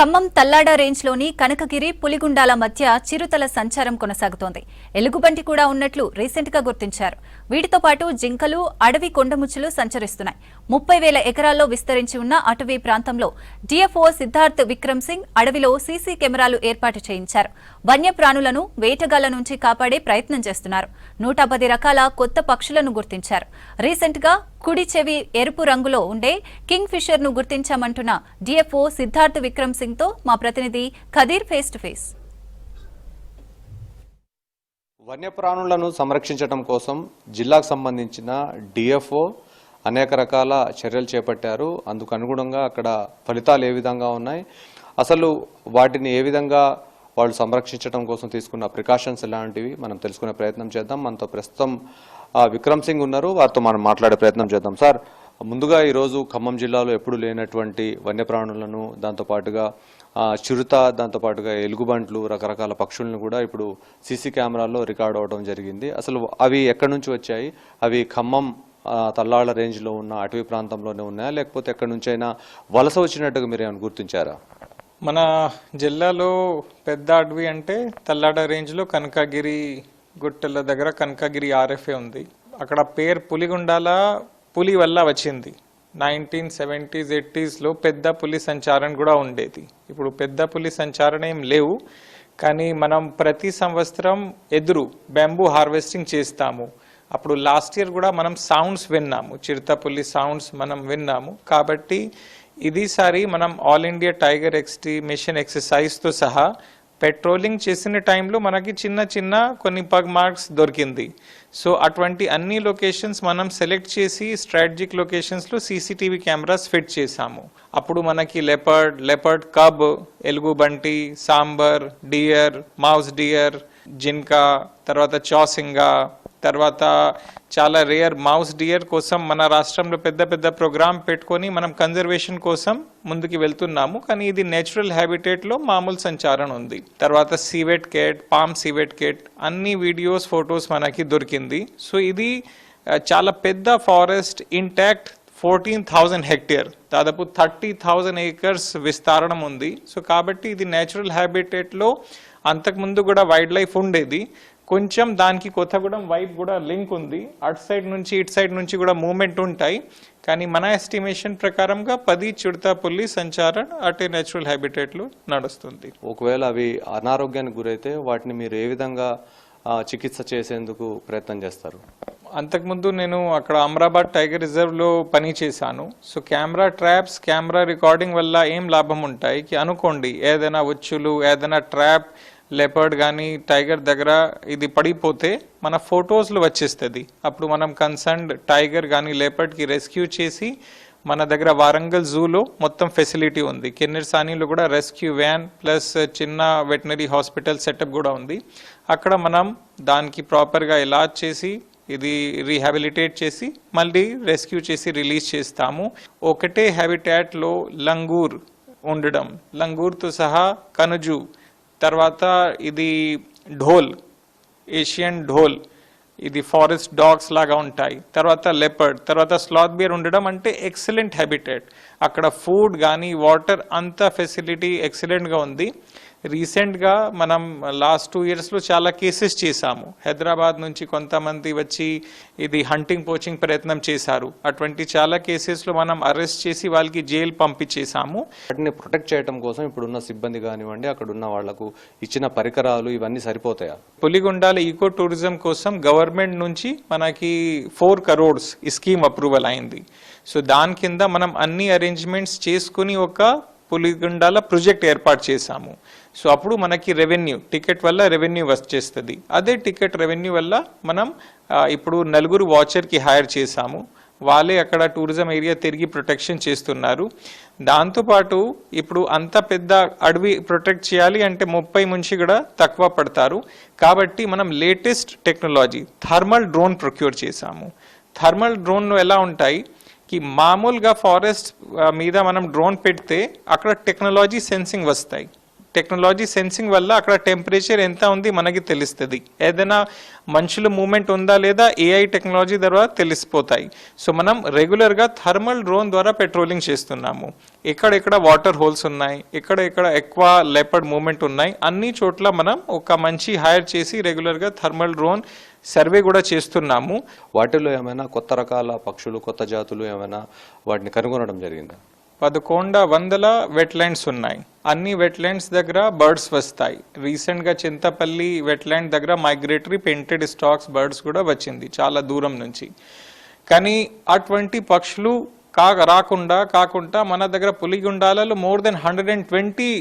ఖమ్మం తల్లాడ రేంజ్లోని కనకగిరి పులిగుండాల మధ్య చిరుతల సంచారం కొనసాగుతోంది. ఎలుగుబంటి కూడా ఉన్నట్లు రీసెంట్గా గుర్తించారు. వీటితో పాటు జింకలు, అడవి కొండముచ్చులు సంచరిస్తున్నాయి. 30,000 ఎకరాల్లో విస్తరించి ఉన్న అటవీ ప్రాంతంలో డిఎఫ్ఓ సిద్ధార్థ్ విక్రమ్ సింగ్ అడవిలో సీసీ కెమెరాలు ఏర్పాటు చేయించారు. వన్యప్రాణులను వేటగాళ్ల నుంచి కాపాడే ప్రయత్నం చేస్తున్నారు. 110 రకాల కొత్త పక్షులను గుర్తించారు. రీసెంట్గా కుడి చెవి ఎరుపు రంగులో ఉండే కింగ్ ఫిషర్ ను గుర్తించామంటున్న డిఎఫ్ఓ సిద్ధార్థ్ విక్రమ్ సింగ్ తో మా ప్రతినిధి ఖదీర్ ఫేస్ టు ఫేస్. వన్యప్రాణులను సంరక్షించడం కోసం జిల్లాకు సంబంధించిన డిఎఫ్ఓ అనేక రకాల చర్యలు చేపట్టారు. అందుకు అనుగుణంగా అక్కడ ఫలితాలు ఏ విధంగా ఉన్నాయి, అసలు వాటిని ఏ విధంగా వాళ్ళు సంరక్షించడం కోసం తీసుకున్న ప్రికాషన్స్ ఎలాంటివి మనం తెలుసుకునే ప్రయత్నం చేద్దాం. మనతో ప్రస్తుతం విక్రమ్ సింగ్ ఉన్నారు, వారితో మనం మాట్లాడే ప్రయత్నం చేద్దాం. సార్, ముందుగా ఈరోజు ఖమ్మం జిల్లాలో ఎప్పుడు లేనటువంటి వన్యప్రాణులను, దాంతోపాటుగా చిరుత, దాంతోపాటుగా ఎలుగుబంట్లు, రకరకాల పక్షులను కూడా ఇప్పుడు సీసీ కెమెరాల్లో రికార్డ్ అవడం జరిగింది. అసలు అవి ఎక్కడి నుంచి వచ్చాయి? అవి ఖమ్మం తల్లాళ్ళ రేంజ్లో ఉన్న అటవీ ప్రాంతంలోనే ఉన్నాయా, లేకపోతే ఎక్కడి నుంచైనా వలస వచ్చినట్టుగా మీరు ఏమైనా గుర్తించారా? మన జిల్లాలో పెద్ద అడవి అంటే తల్లాడ రేంజ్లో కనకగిరి గుట్టల దగ్గర కనకగిరి ఆర్ఎఫ్ఏ ఉంది. అక్కడ పేరు పులిగుండాల పులి వల్ల వచ్చింది. 1970s 80sలో పెద్ద పులి సంచారణ కూడా ఉండేది. ఇప్పుడు పెద్ద పులి సంచారణ ఏం లేవు, కానీ మనం ప్రతి సంవత్సరం ఎదురు బ్యాంబూ హార్వెస్టింగ్ చేస్తాము. అప్పుడు లాస్ట్ ఇయర్ కూడా మనం సౌండ్స్ విన్నాము, చిరుతపులి సౌండ్స్ మనం విన్నాము. కాబట్టి ఇదిసారి మనం ఆల్ ఇండియా టైగర్ ఎస్టిమేషన్ ఎక్సర్సైజ్తో సహా పెట్రోలింగ్ చేసిన టైంలో మనకి చిన్న చిన్న కొన్ని పగ్ మార్క్స్ దొరికింది. సో అటువంటి అన్ని లొకేషన్స్ మనం సెలెక్ట్ చేసి స్ట్రాటజిక్ లొకేషన్స్లో సీసీటీవీ కెమెరాస్ ఫిట్ చేసాము. అప్పుడు మనకి లెపర్డ్ కబ్, ఎలుగుబంటి, sambar, dear, mouse dear, Jinka, తర్వాత చాసింగా, తర్వాత చాలా రేర్ మౌస్ డియర్ కోసం మన రాష్ట్రంలో పెద్ద పెద్ద ప్రోగ్రామ్ పెట్టుకొని మనం కన్జర్వేషన్ కోసం ముందుకు వెళ్తున్నాము. కానీ ఇది నేచురల్ హ్యాబిటేట్లో మామూలు సంచారణ ఉంది. తర్వాత civet cat, palm civet cat, అన్ని వీడియోస్, ఫొటోస్ మనకి దొరికింది. సో ఇది చాలా పెద్ద ఫారెస్ట్, ఇంటాక్ట్ 14,000 హెక్టేర్, దాదాపు 30,000 ఏకర్స్ విస్తరణం ఉంది. సో కాబట్టి ఇది నేచురల్ హ్యాబిటేట్లో అంతకుముందు కూడా వైల్డ్ లైఫ్ ఉండేది. కొంచెం దానికి కొత్తగూడెం వైపు కూడా లింక్ ఉంది. అటు సైడ్ నుంచి ఇటు సైడ్ నుంచి కూడా మూవ్మెంట్ ఉంటాయి. కానీ మన ఎస్టిమేషన్ ప్రకారంగా 10 చిరుతపులి సంచారణ అటే నేచురల్ హ్యాబిటేట్లో నడుస్తుంది. ఒకవేళ అవి అనారోగ్యానికి గురైతే వాటిని మీరు ఏ విధంగా చికిత్స చేసేందుకు ప్రయత్నం చేస్తారు? అంతకుముందు నేను అక్కడ అమరాబాద్ టైగర్ రిజర్వ్లో పని చేశాను. So camera traps, camera recording వల్ల ఏం లాభం ఉంటాయి కి అనుకోండి, ఏదైనా ఉచ్చులు, ఏదైనా ట్రాప్ లెపర్డ్ కానీ టైగర్ దగ్గర ఇది పడిపోతే మన ఫొటోస్లో వచ్చేస్తుంది. అప్పుడు మనం కన్సర్న్డ్ టైగర్ కానీ లెపర్డ్కి రెస్క్యూ చేసి మన దగ్గర వారంగల్ జూలో మొత్తం ఫెసిలిటీ ఉంది. కిన్నెరసానిలో కూడా రెస్క్యూ వ్యాన్ ప్లస్ చిన్న వెటనరీ హాస్పిటల్ సెటప్ కూడా ఉంది. అక్కడ మనం దానికి ప్రాపర్గా ఇలాజ్ చేసి ఇది రీహాబిలిటేట్ చేసి మళ్ళీ రెస్క్యూ చేసి రిలీజ్ చేస్తాము. ఒకటే హ్యాబిటాట్లో లంగూర్ ఉండడం, లంగూర్తో సహా కనుజు, తర్వాత ఇది ఢోల్, ఏషియన్ ఢోల్, ఇది ఫారెస్ట్ డాగ్స్ లాగా ఉంటాయి. తర్వాత లెపర్డ్, తర్వాత స్లాత్ బియర్ ఉండడం అంటే ఎక్సలెంట్ హ్యాబిటేట్. అక్కడ ఫుడ్ కానీ వాటర్ అంత ఫెసిలిటీ ఎక్సలెంట్గా ఉంది. రీసెంట్గా మనం లాస్ట్ 2 yearsలో చాలా కేసెస్ చేశాము. హైదరాబాద్ నుంచి కొంతమంది వచ్చి ఇది హంటింగ్, పోచింగ్ ప్రయత్నం చేశారు. అటువంటి చాలా కేసెస్లో మనం అరెస్ట్ చేసి వాళ్ళకి జైలు పంపించేసాము. వాటిని ప్రొటెక్ట్ చేయడం కోసం ఇప్పుడున్న సిబ్బంది కానివ్వండి, అక్కడ ఉన్న వాళ్లకు ఇచ్చిన పరికరాలు ఇవన్నీ సరిపోతాయా? పులిగుండాల ఈకో టూరిజం కోసం గవర్నమెంట్ నుంచి మనకి 4 crores ఈ స్కీమ్ అప్రూవల్ అయింది. సో దాని కింద మనం అన్ని అరేంజ్మెంట్స్ చేసుకుని ఒక పులిగుండాల ప్రాజెక్ట్ ఏర్పాటు చేశాము. సో అప్పుడు మనకి రెవెన్యూ, టికెట్ వల్ల రెవెన్యూ వచ్చేస్తుంది. అదే టికెట్ రెవెన్యూ వల్ల మనం ఇప్పుడు 4 వాచర్కి హైర్ చేశాము. వాళ్ళే అక్కడ టూరిజం ఏరియా తిరిగి ప్రొటెక్షన్ చేస్తున్నారు. దాంతోపాటు ఇప్పుడు అంత పెద్ద అడవి ప్రొటెక్ట్ చేయాలి అంటే 30 నుంచి కూడా తక్కువ పడతారు. కాబట్టి మనం latest technology thermal drone procure చేశాము. థర్మల్ డ్రోన్లు ఎలా ఉంటాయి కి మామూలుగా ఫారెస్ట్ మీద మనం డ్రోన్ పెడితే అక్కడ టెక్నాలజీ సెన్సింగ్ వస్తాయి. టెక్నాలజీ సెన్సింగ్ వల్ల అక్కడ టెంపరేచర్ ఎంత ఉంది మనకి తెలుస్తుంది. ఏదైనా మనుషుల మూమెంట్ ఉందా లేదా ఏఐ టెక్నాలజీ ద్వారా తెలిసిపోతాయి. సో మనం రెగ్యులర్గా థర్మల్ డ్రోన్ ద్వారా పెట్రోలింగ్ చేస్తున్నాము. ఎక్కడెక్కడ వాటర్ హోల్స్ ఉన్నాయి, ఎక్కడ ఎక్కువ లెపర్డ్ మూమెంట్ ఉన్నాయి, అన్ని చోట్ల మనం ఒక మంచి హైర్ చేసి రెగ్యులర్గా థర్మల్ డ్రోన్ సర్వే కూడా చేస్తున్నాము. వాటిలో ఏమైనా కొత్త రకాల పక్షులు, కొత్త జాతులు ఏమైనా వాటిని కనుగొనడం జరిగిందా? 1100 వెట్లాండ్స్ ఉన్నాయి. అన్ని వెట్లాండ్స్ దగ్గర బర్డ్స్ వస్తాయి. రీసెంట్గా చింతపల్లి వెట్లాండ్ దగ్గర మైగ్రేటరీ పెయింటెడ్ స్టాక్స్ బర్డ్స్ కూడా వచ్చింది చాలా దూరం నుంచి. కానీ అటువంటి పక్షులు కాకుండా మన దగ్గర పులిగుండాలలో more than 120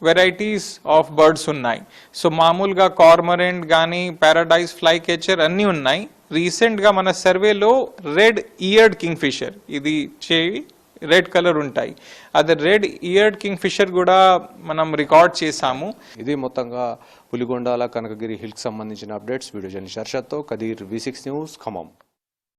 varieties of birds ఉన్నాయి. సో మామూలుగా కార్మరెంట్ కానీ పారాడైజ్ ఫ్లై క్యాచర్ అన్నీ ఉన్నాయి. రీసెంట్గా మన సర్వేలో రెడ్ ఇయర్డ్ కింగ్ ఫిషర్, ఇది చేయి రెడ్ కలర్ ఉంటాయి, అది రెడ్ ఇయర్డ్ కింగ్ ఫిషర్ కూడా మనం రికార్డ్ చేశాము. ఇది మొత్తంగా పులిగొండాల కనకగిరి హిల్కి సంబంధించిన అప్డేట్స్. వీడియో జర్నలిస్ట్ హర్షద్తో కదీర్, V6 న్యూస్, ఖమ్మం.